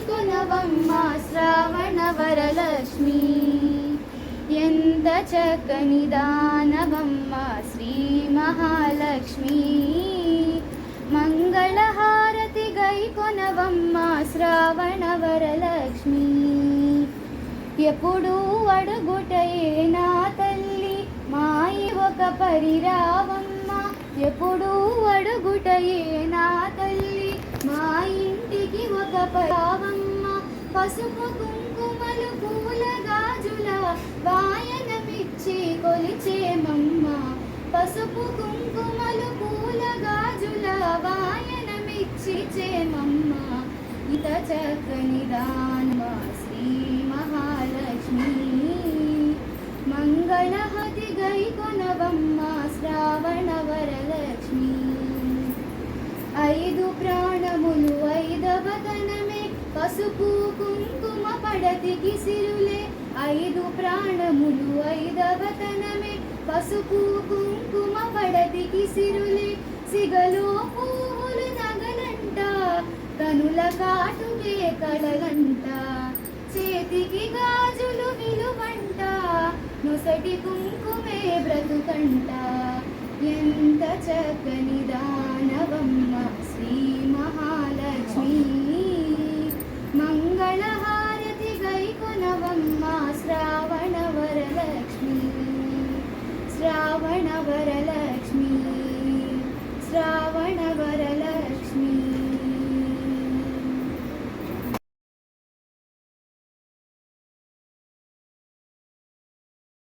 కొనవమ్మ శ్రావణ వరలక్ష్మి. ఎంత చక్కని దానవమ్మ శ్రీ మహాలక్ష్మి. మంగళహారతి గై కొనవమ్మ శ్రావణ వరలక్ష్మి. ఎప్పుడు అడుగుటయే నా తల్లి మాయి ఒక పరిరావమ్మ. ఎప్పుడు అడుగుటయే నా తల్లి మా ఇంటికి ఒక పరిరావమ్మ. పసుపు కుంకుమలు పూల గాజుల వాయనమిచ్చి కొలిచేమమ్మ. పసుపు కుంకుమలు పూల గాజుల వాయనమిచ్చి చేమమ్మ. ఇత చక్కని దానవ శ్రీ మహాలక్ష్మి. మంగళహతి గై కొనవమ్మ శ్రావణ వరలక్ష్మి. 5 ప్రాణములు 5వ తనమే పసుపు కుంకుమ పడతికి సిరులే. 5 ప్రాణములు 5వ తనమే పసుపు కుంకుమ పడతికి సిరులే. సిగలో పువ్వులు నగలంట కనుల కాటుకే కళలంట. చేతికి గాజులు విలువంట నొసటి కుంకుమే బ్రతుకంట. ఎంత చక్కని దానవమ్మ శ్రీ మహాలక్ష్మి.